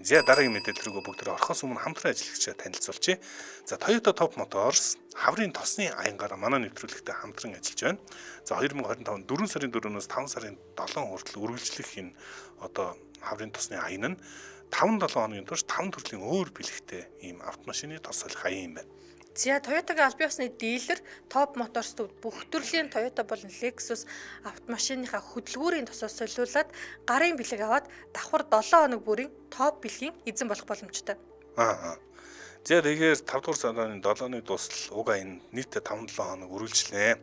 За дараагийн мэдээлэл рүү бүгд орохоос өмнө хамтран ажиллагчаа танилцуулъя. За Toyota Top Motors хаврын тосны аянгаар манай нэвтрүүлэгтээ хамтран ажиллаж байна. За 2025 4 сарын 4-өөс 5 сарын 7 хүртэл үргэлжлэх энэ одоо хаврын тосны аян нь 5-7 хоногийн турш 5 төрлийн өөр бэлэгтэй ийм автомашины тос солих аян юм байна. За Toyota-гийн аль биесны дилер Top Motors-д бүх төрлийн Toyota болон Lexus автомашиныхаа хөдөлгүүрийн тосоос солиулаад гарын бэлэг аваад давхар 7 хоног бүрийн топ бэлгийн эзэн болох боломжтой. За тэгэхээр 5 дугаар сарын 7-ны дуустал уг аян нийтдээ 5-7 хоног үргэлжлэнэ.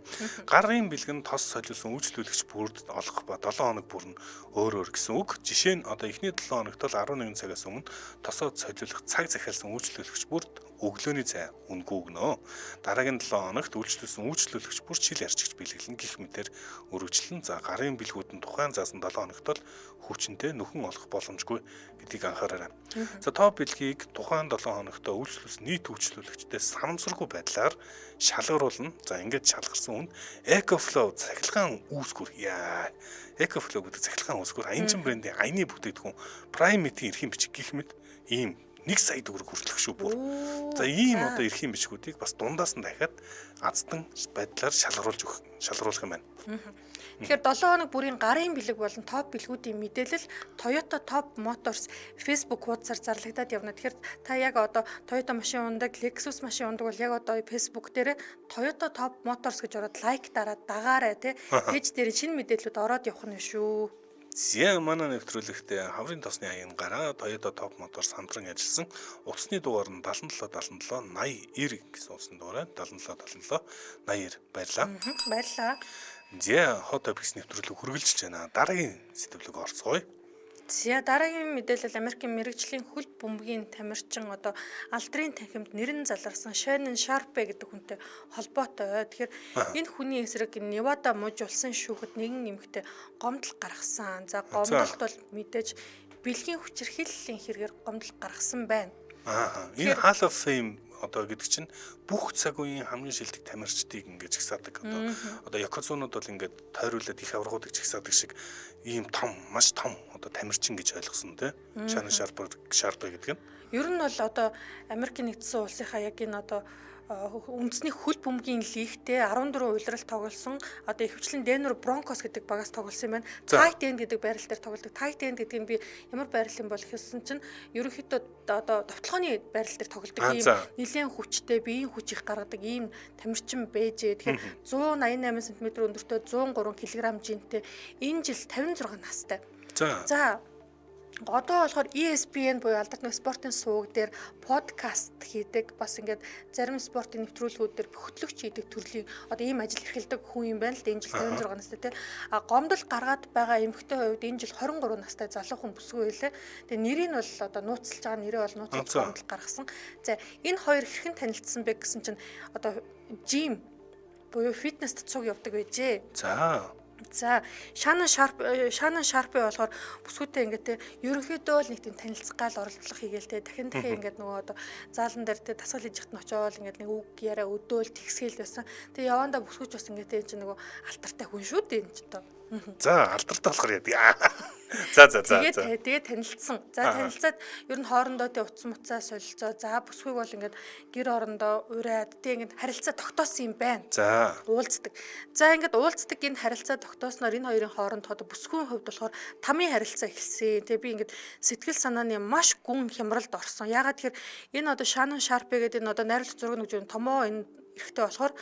Гарын бэлгэн тос солиулсан үйлчлүүлэгч бүрд олох ба 7 хоног бүр нь өөр гэсэн үг. Жишээ нь одоо эхний 7 хоногт л 11 цагаас өмнө тосоо солиулах цаг захиалсан үйлчлүүлэгч бүрд өглөөний цай үнгүй өгнө. Дараагийн 7 хоногт үйлчлүүлсэн үйлчлүүлэгч бүр чил ярьчигч бэлгэлэн гих мэтэр өргөжлөн. За гарын бэлгүүд нь тухайн заасан 7 хоногт л хүчнтэй нөхөн олох боломжгүй гэдгийг анхаараарай. За топ бэлгийг тухайн 7 хоногт үйлчлүүлсэн нийт үйлчлүүлэгчдээс санамсаргүй байдлаар шалгаруулна. За ингээд шалгарсан үн EcoFlow цахилгаан үүсгүр. EcoFlow гэдэг цахилгаан үүсгүр Аянчин брендийн аяны бүтээгдэхүүн Prime-ийн эрхийн бичиг гих мэт ийм 1 сая төгрөг хүртэлх шүү бүр. За ийм одоо эрхийн бичгүүдийг бас дундаас нь дахиад аздан байдлаар шалгаруулах юм байна. Тэгэхээр 7 хоног бүрийн гарын бэлэг болон топ бэлгүүдийн мэдээлэл Toyota Top Motors Facebook хуудасаар зарлагдаад явна. Тэгэхээр та яг одоо Toyota машин ундаг, Lexus машин ундаг бол яг одоо Facebook дээр Toyota Top Motors гэж ороод лайк дараад дагаарай тий. Пэйж дээр шинэ мэдээлэлүүд ороод явах нь шүү. Зя манай нэвтрүүлэгтээ хаврын тосны аянгараа Toyota Top Motors хамтран ажилласан утасны дугаар нь 77 77 80 90 гэсэн утасны дугаар 77 77 80 баярлаа. Баярлаа. Зя хот топикс нэвтрүүлэг хүргэлжилж байна. Дараагийн сэдвлэг орцгоё. За дараагийн мэдээлэл Америкийн мэрэгжлийн хөл бөмбөгийн тамирчин одоо алдрын танхимд нэрэн заларсан Shannon Sharpe гэдэг хүнтэй холбоотой. Тэгэхээр энэ хүний эсрэг Невада мужи улсын шүүхэд нэгэн эмэгтэй гомдол гаргасан. За гомдолт бол мэдээж бэлгийн хүчирхийллийн хэрэгээр гомдол гаргасан байна. Энэ Hall of Fame одоо гэдэг чинь бүх цаг үеийн хамгийн шилдэг тамирчдыг ингэж жагсаадаг. Одоо Якозунууд бол ингээд тойруулаад их аврагуудыг жагсаадаг шиг ийм том, маш том одоо тамирчин гэж ойлгосон тий. Shannon Sharpe гэдэг нь. Ер нь бол одоо Америкийн нэгдсэн улсынхаа яг энэ одоо үндэсний хөл бөмбөгийн лигтээ 14 улирал тоглосон одоо ихэвчлэн Denver Broncos гэдэг багаас тоглосон юм байна. Tight end гэдэг байрал дээр тоглодог. Tight end гэдэг нь би ямар байрал юм бол гэсэн чинь ерөнхийдөө одоо довтлооны байрал дээр тоглодог ийм нэлээд хүчтэй биеийн хүч их гаргадаг ийм тамирчин байжээ. Тэгэхээр 188 см өндөртэй 103 кг жинтэй энэ жил 56 настай. За одоо болохоор ESPN буюу алдартай спортын суваг дээр подкаст хийдэг бас ингээд зарим спортын нэвтрүүлгүүд дээр хөтлөгч хийдэг төрлийн одоо ийм ажил эрхэлдэг хүн юм байна л да энэ жил 56 настай тий. Гомдол гаргаад байгаа эмэгтэй хувьд энэ жил 23 настай залуу хүн бүсгүй байлаа. Тэгээ нэрийг бол одоо нууцлж байгаа нэрээ бол нууцлж гомдол гаргасан. За энэ хоёр хэрхэн танилцсан бэ гэсэн чинь одоо жим буюу фитнест цуг явдаг байжээ. За Shannon Sharpe болохоор бүсгүйтэй ингээд те ерөнхийдөө л нэг тийм танилцгаал оролдлого хийгээл те дахин ингээд нөгөө одоо заалан дээр те дасгал хийж хат нь очиод ингээд нэг үг яриа өдөөл тэгсгээл байсан. Тэгээ явандаа бүсгүйч бас ингээд те энэ чинь нөгөө алтартай хүн шүү дээ энэ ч одоо За алдартай болохоор яадаг. За. Тэгээд танилцсан. За танилцаад ер нь хоорондоо тэ утас муцаа солилцоо. За бүсгүйг бол ингээд гэр орондоо ураад тэ ингээд харилцаа тогтоосон юм байна. За. Уулздаг. За ингээд уулздаг энэ харилцаа тогтоосноор энэ хоёрын хооронд одоо бүсгүйн хувьд болохоор тамийн харилцаа эхэлсэн. Тэгээ би ингээд сэтгэл санааны маш гүн хямралд орсон. Ягаад тэгэхээр энэ одоо Shannon Sharp гэдэг энэ одоо найруулах зураг нүжин томоо энэ эрэхтэй болохоор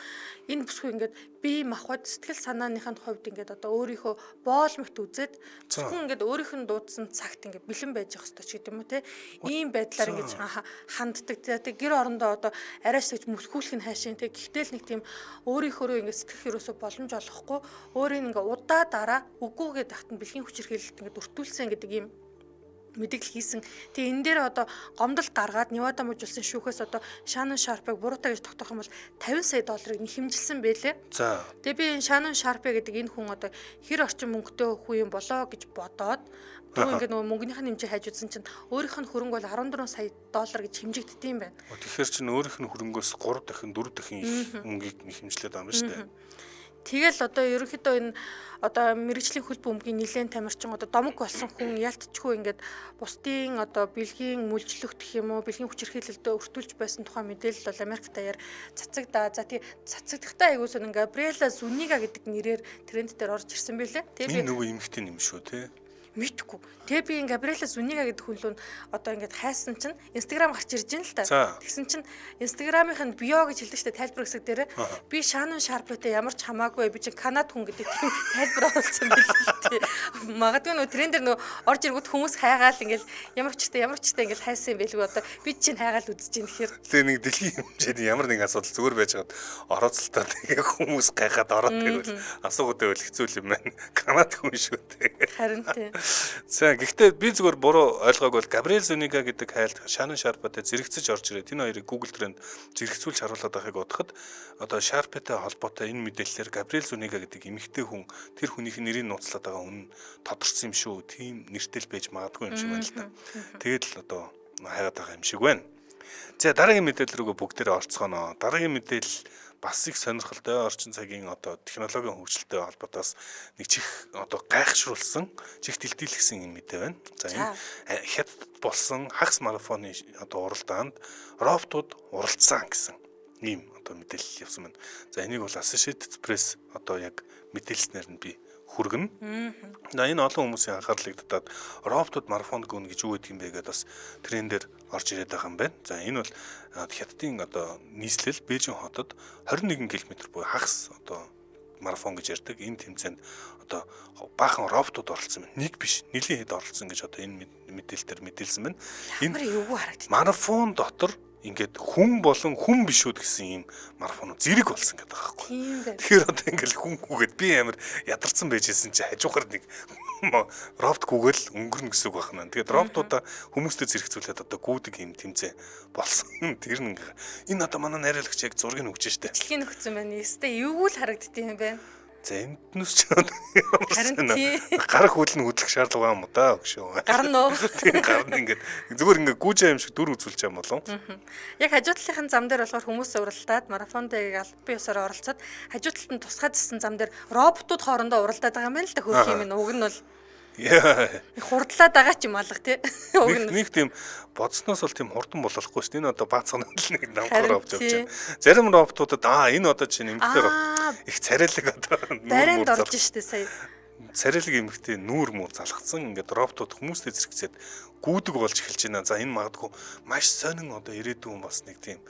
энэ бүсгүй ингээд бие махбод сэтгэл санааныхын хувьд ингээд одоо өөрийнхөө боолмогт үзээд зөвхөн ингээд өөрийнх нь дуудсан цагт ингээд бэлэн байж явах хэрэгтэй ч гэдэг юм уу те ийм байдлаар ингээд ханддаг те гэр орондоо одоо арайс гэж мөсгүүлэх нь хайшин те гэхдээ л нэг тийм өөрийнхөө ингээд сэтгэх ерөөсө боломж олохгүй өөрийг ингээд удаа дараа үгүйгээд тахт нь бэлгийн хүчирхийлэлт ингээд өртүүлсэн гэдэг ийм мэдээлэл хийсэн. Тэгээ энэ дээр одоо гомдол гаргаад Невада мужуулсан шүүхээс одоо Shannon Sharp-ыг буруутай гэж тогтоох юм бол 50 сая долларыг хэмжилсэн байлээ. За. Тэгээ би Shannon Sharp гэдэг энэ хүн одоо хэр орчин мөнгөтэй хүн юм болоо гэж бодоод дөө ингээд нөгөө мөнгөнийх нь хэмжээ хайж үзсэн чинь өөрийнх нь хөрөнгө бол 14 сая доллар гэж хэмжигддэг юм байна. Тэгэхээр чинь өөрийнх нь хөрөнгөөс 3 дахин 4 дахин их мөнгийг хэмжлээд байгаа юм шүү дээ. Тэгэл одоо ерөнхийдөө энэ одоо мэрэгжлийн хөл бөмбөгийн нэлээд тамирчин одоо домог болсон хүн ялтчгүй ингээд бусдын одоо бэлгийн мүлжлөх гэх юм уу бэлгийн хүчирхийлэлдээ өртүүлж байсан тухай мэдээлэл бол Америк даяар цацагдаа. За тий цацагдахтаа айгуу сонин Габриэла Зунига гэдэг нэрээр тренд дээр орж ирсэн байлээ. Тэгээ би нөгөө эмэгтэй юм шүү те. Мэдгүй. Тэгээ би энэ Габриэла Зунига гэдэг хүн л одоо ингээд хайсан чинь Instagram гарч ирж байна л та. Тэгсэн чинь Instagram-ын био гэж хэлдэг штэ тайлбар хэсэг дээр би Shannon Sharp-тэй ямар ч хамаагүй би чинь Канад хүн гэдэг тийм тайлбар оруулсан байл л тий. Магадгүй нөө трендер нөө орж иргүүд хүмүүс хайгаал ингээд ямар ч ихтэй ингээд хайсан юм байлгүй одоо би чинь хайгаал үзэж ийн гэхээр тэгээ нэг дэлхийн хэмжээнд ямар нэгэн асуудал зүгээр байж хаад орооцолтой тэгээ хүмүүс гайхаад ороод тэгвэл асуугаад байвал хэцүү юм байна. Канад хүн шүү дээ. Харин тий. За гэхдээ би зүгээр буруу ойлгоог бол Габриэл Зунига гэдэг хайлт Shannon Sharp-тай зэрэгцэж орж ирээд энэ хоёрыг Google тренд зэрэгцүүлж харуулад байгааг бодоход одоо Sharp-тай холбоотой энэ мэдээллээр Габриэл Зунига гэдэг эмэгтэй хүн тэр хүнийх нэрийг нууцлаад байгаа үнэн тодорцсон юм шүү. Тийм нэртэй л байж магадгүй юм шиг байна л та. Тэгээд л одоо хайгаад байгаа юм шиг байна. За дараагийн мэдээлэл рүүгээ бүгдээрээ орцгоно. Дараагийн мэдээлэл бас их сонирхолтой орчин цагийн одоо технологийн хөгжилтэй холбоотойс нэг чих одоо гайхшруулсан чих дэлдэлсэн юм мэдээ байна. За энэ хятад болсон хагас марафоны одоо уралдаанд роботууд уралдсан гэсэн ийм одоо мэдээлэл явсан байна. За энийг бол Associated Press одоо яг мэдээлснээр нь би хүргэнэ. Энэ олон хүмүүсийн анхаарлыг татаад роботууд марафонд гүн гэж юу гэдэг юм бэ гэдээ бас трендээр орж ирээд байгаа юм байна. За энэ бол хятадын одоо нийслэл Бээжин хотод 21 км буюу хагас одоо марафон гэж ярьдаг. Энэ тэмцээнд одоо баахан роботууд оролцсон байна. Нэг биш, нэлийн хэд оролцсон гэж одоо энэ мэдээлэлээр мэдээлсэн байна. Энэ юу харагдав? Марафон дотор ингээд хүн болон хүн биш үү гэсэн ийм марафонууд зэрэг болсон гэдэг байгаа байхгүй. Тэгэхээр одоо ингээд хүн хүүгээд би амар ядарсан байжсэн чи хажуухаар нэг робот гүгэл өнгөрнө гэсэн үг байна. Тэгээд роботуудаа хүмүүстэй зэрэгцүүлээд одоо гүдэг юм тэмцээ болсон. Тэр нэг энэ одоо манай найруулагч яг зургийг өгч штэ. Дэлхийн нөхцөн байна. Эсвэл юу л харагддсан юм бэ? За энднээс ч гар хөдлөн хөдлөх шаардлага юм да өгшөө. Гарна уу? Тийм гарна ингээд зүгээр ингээд гүүжээ юм шиг дүр үзүүлж байгаа болов. Яг хажуу талынхын зам дээр болохоор хүмүүс уралдаад марафонд албан ёсоор оролцоод хажуу талд нь тусгаад ирсэн зам дээр роботууд хоорондоо уралдаад байгаа юм байна л да хөөх юм. Уг нь бол хурдлаад байгаа ч юм алга тий. Нэг тийм бодсноос бол тийм хурдан болохгүй шүү дээ. Энэ одоо баацхан нэг намхаар авч явж байна. Зарим роботуудад энэ одоо чинь эмэгтэй робот их царайлаг одоо даринд орж штэ сая. Царайлаг эмэгтэй нүүр мөр залхацсан ингээд роботууд хүмүүстэй зэрэгцээд гүдэг болж эхэлж байна. За энэ магадгүй маш сонин одоо ирээдүйн бас нэг тийм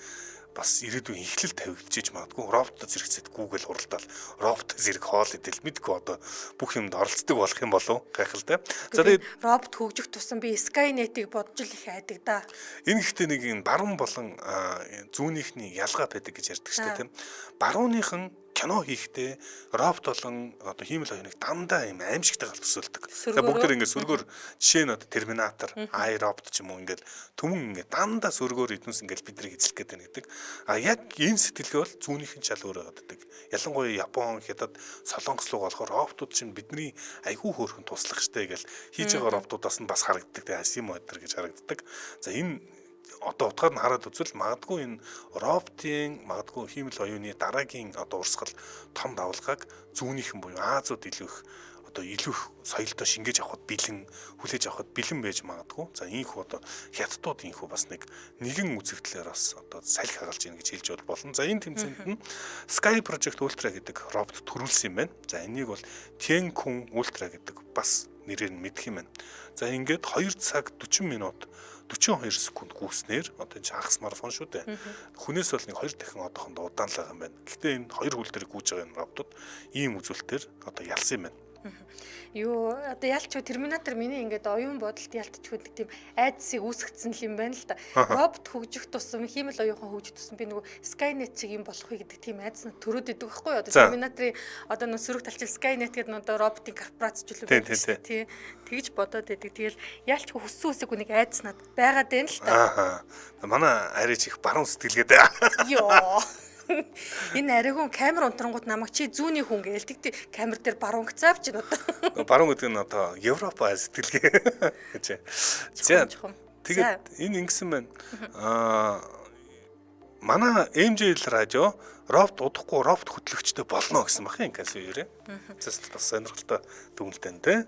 бас ирээдүйн ихлэл тавигдчихж магадгүй роботод зэрэгцээд Google уралдаал роботод зэрэг хоол идэл мэдгүй одоо бүх юмд оролцдог болох юм болов гайхалтай. За тэгээд робот хөгжих тусам би Skynet-ийг бодож л их айдаг да. Энэ ихтэй нэг энэ баруун болон зүүнийхний ялгаа байдаг гэж ярьдаг шүү дээ тийм. Барууныхан кино хийхдээ робот болон одоо хиймэл хоёрыг дандаа юм аимшигтай төсөөлдөг. За бүгд ингээд сөргөөр жишээ нь одоо Терминатор, iRobot ч юм уу ингээд түмэн ингээд дандаа сөргөөр иднүс ингээд бидрийг эзлэх гэдэг нэг. А яг энэ сэтгэлгээ бол зүүнийхэн чал өөрөө гаддаг. Ялангуяа Япон, Хятад, Солонгос руу болохоор роботууд чинь бидний айгүй хөөрхөн туслах штэ гэж хийж байгаа роботуудаас нь бас харагддаг. Тэгээ Асимо өдр гэж харагддаг. За энэ одоо утгаар нь хараад үзвэл магадгүй энэ роботын магадгүй хиймэл оюуны дараагийн одоо урсгал том давалгааг зүүнийхэн буюу Азууд илүү их одоо илүү их соёлдоо шингээж авахд бэлэн хүлээж авахд бэлэн байж магадгүй. За ийхүү одоо хятадууд ийхүү бас нэгэн үзэгдлээр бас одоо салхи хагалж ийн гэж хэлж болно. За энэ тэмцээнд нь Sky Project Ultra гэдэг робот төрүүлсэн юм байна. За энийг бол Tiankun Ultra гэдэг бас нэрээр нь мэдэх юм байна. За ингээд 2 цаг 40 минут 42 секунд гүйснээр одоо энэ анх смартфон шүү дээ. Хүнээс бол нэг 2 дахин одоохондоо удаанлаг юм байна. Гэхдээ энэ 2 хөл дээр гүйж байгаа энэ роботууд ийм үзүүлэлтээр одоо ялсан юм байна. Юу одоо ялчгүй терминатор миний ингээд оюун бодолд ялтчихгүй тийм айдсыг үүсгэсэн юм байна л да. Робот хөгжих тусам хиймэл оюухан хөгжих тусам би нөгөө Skynet шиг юм болох вэ гэдэг тийм айдас нь төрөөд идэг байхгүй юу? Одоо терминаторын одоо нөө сөрөг талчил Skynet гэдэг нь одоо роботын корпорац ч үлээ байдаг тийм тэгж бодоод байдаг. Тэгэл ялчгүй хүссэн үсэгүй нэг айдас над байгаад байна л Аа. та. Манай арайч их баруун сэтгэлгээд. Йоо. Энэ арайгун камер унтрангууд намайг чи зүүнний хүн гээл тэгтээ камер дээр баруун гцаавч одоо. Баруун гэдэг нь одоо Европ сэтгэлгээ гэж. За тэгээд энэ ингэсэн байна. Манай MJL радио робот удахгүй робот хөтлөгчтэй болно гэсэн бахын инкас үерээ. Бас сонирхолтой дүгнэлтэн тий.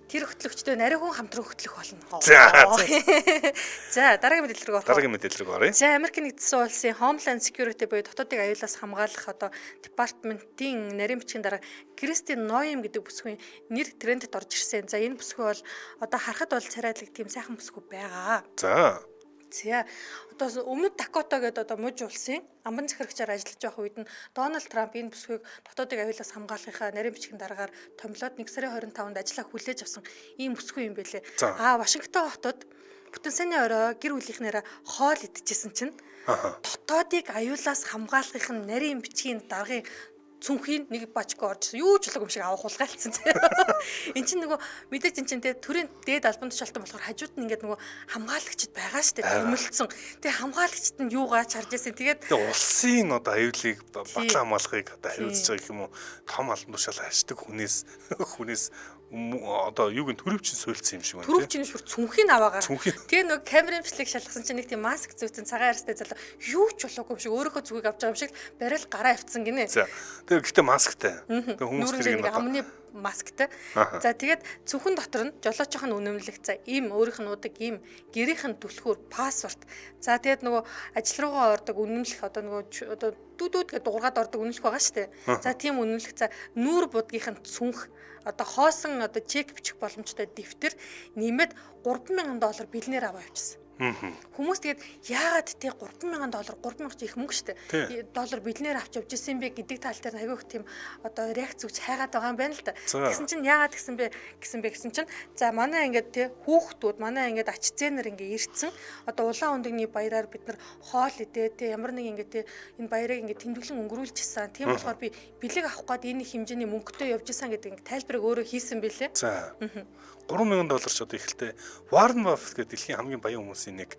Тэр хөтлөгчтэй нарийн хамтран хөтлөх болно. За дараагийн мэдээлэл рүү орох. Дараагийн мэдээлэл рүү оръё. За Америкийн нэгдсэн улсын Homeland Security буюу дотоодын аюулаас хамгаалах одоо департаментийн нарийн бичгийн дарга Кристин Ноем гэдэг бүсгүй нэр трендэд орж ирсэн. За энэ бүсгүй бол одоо харахад бол царайлаг тийм сайхан бүсгүй байгаа. За одоо өмнөд Дакота гэдэг одоо мужи улсын амбан захирагчаар ажиллаж байх үед нь Дональд Трамп энэ бүсгүйг дотоодын аюулаас хамгаалахынхаа нарийн бичгийн дараагаар томилоод 1 сарын 25-нд ажиллаа хүлээж авсан ийм бүсгүй юм байлээ. Вашингтон хотод бүтэн саяны орой гэр бүлийнхнээрээ хоол идчихсэн чинь дотоодыг аюулаас хамгаалахын нарийн бичгийн даргын цүнхийн нэг бачко оржсэн. Юу ч болог юм шиг авах хулгайлцсан. Энд чинь нөгөө мэдээж энэ чинь төрийн дээд албан тушаалтан болохоор хажууд нь ингээд нөгөө хамгаалагчд байгаа шүү дээ. Томилцсон. Тэгээ хамгаалагчд нь юугаа чарж ирсэн. Тэгээд улсын одоо аюулыг батлан хамгаалахыг одоо хариуцж байгаа юм уу? Том албан тушаал хашдаг хүнээс одоо юуг нь төрөвчин суйлцсан юм шиг байна. Төрөвчин шүр цүнхийн аваагаар. Тэгээ нөгөө камерын бичлэг шалгасан чинь нэг тийм маск зүүцэн цагаан арьстай залуу юу ч болоогүй юм шиг өөрийнхөө зүгийг авч байгаа юм шиг барил гараа авцсан гинэ. Тэгээ гэхдээ масктай. Тэгээ хүмүүс тэрийг амны масктай. За тэгээд цүнхэн дотор нь жолоочхон үнэмлэх за им өөрийнх нь удаг им гэрийнх нь түлхүүр пассворд. За тэгээд нөгөө ажил руугаа ордог үнэмлэх одоо нөгөө одоо дүүдүүд гэдэг дуургаад ордог үнэмлэх байгаа шүү дээ. За тийм үнэмлэх за нүүр будгийнх нь цүнх одоо хоосон одоо чек бичих боломжтой дэвтэр нэмээд $3,000 бэлнээр аваа явчихсан. Хүмүүс тэгээд яагаад тий $3,000 3,000 их мөнгө штэ доллар бэлнээр авч явж ирсэн бэ гэдэг тал дээр айгүйх тийм одоо реакц өгч хайгаад байгаа юм байна л да. Тэгсэн чинь яагаад гэсэн чинь за манай ингээд тий хүүхдүүд манай ингээд ач зээнэр ингээд ирцэн одоо улаан өндөгний баяраар бид нар хоол идээ тий ямар нэг ингээд тий энэ баярыг ингээд тэмдэглэн өнгөрүүлж исэн. Тийм болохоор би бэлэг авах гээд энэ хэмжээний мөнгөтэй явж исэн гэдэг ингээд тайлбарыг өөрөө хийсэн бэлээ. За $3,000 ч одоо ихэлтэй Warren Buffett гэдэг дэлхийн хамгийн баян хүмүүсийн нэг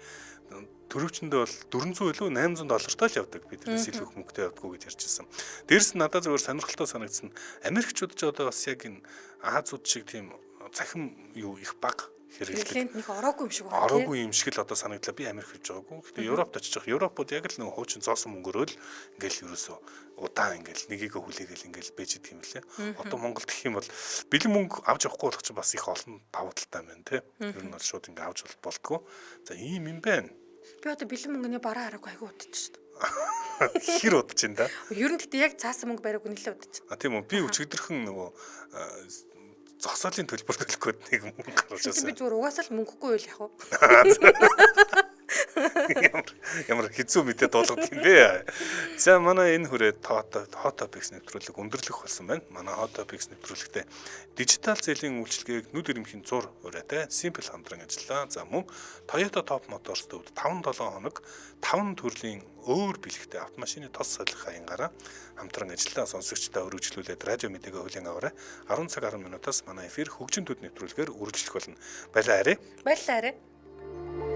төрөвчөндөө бол $400 илүү $800 л явдаг. Биднээс илүү их мөнгөтэй явдаггүй гэж ярьжсэн. Дээрс нь надад зөвхөн сонирхолтой санагдсан. Америкчууд ч одоо бас яг энэ Азиуд шиг тийм захим юу их бага хэрэглээнд нэг ороогүй юм шиг байна. Ороогүй юм шиг л одоо санагдлаа. Би Америк хийж байгаагүй. Гэхдээ Европт очиж байгаа. Европод яг л нэг хуучин зоосон мөнгөөрөө л ингээл ерөөсөө удаан ингээл нёгийг хүлээгээл ингээл бэж идэг юм лээ. Одоо Монголд гэх юм бол бэлэн мөнгө авч явахгүй болох чинь бас их олон давуу талтай байна тий. Ер нь бол шууд ингээ авч болдгоо. За ийм юм байна. Би одоо бэлэн мөнгөний бараа хараагүй айгу удаж шүү дээ. Хэр удаж ин да? Ер нь гэхдээ яг цаасан мөнгө бариагүй нэлээд удаж. Тийм үү. Би өчигдөрхөн нөгөө зогсоолын төлбөр төлөхөд нэг мөнгө гаргаж ирсэн. Би зүгээр угаасаа л мөнгөгүй байл яг уу. Ямар хэцүү мэдээ дуулгад юм бэ? За манай энэ хүрээ Hot Topics нэвтрүүлэг өндөрлөх болсон байна. Манай Hot Topics нэвтрүүлэгтээ дижитал зэлийн үйлчилгээг нүд ирмхийн зур ураатай Simple хамтран ажиллаа. За мөн Toyota Top Motors төвд 5-7 хоног 5 төрлийн өөр бэлэгтэй автомашины тос солих хаягаараа хамтран ажиллаа. Сонсогчдаа өргөжлүүлээд радио мэдээгээ хүлээн аваарай. 10 цаг 10 минутаас манай эфир хөгжин төд нэвтрүүлгээр үргэлжлэх болно. Баярлалаа. Баярлалаа.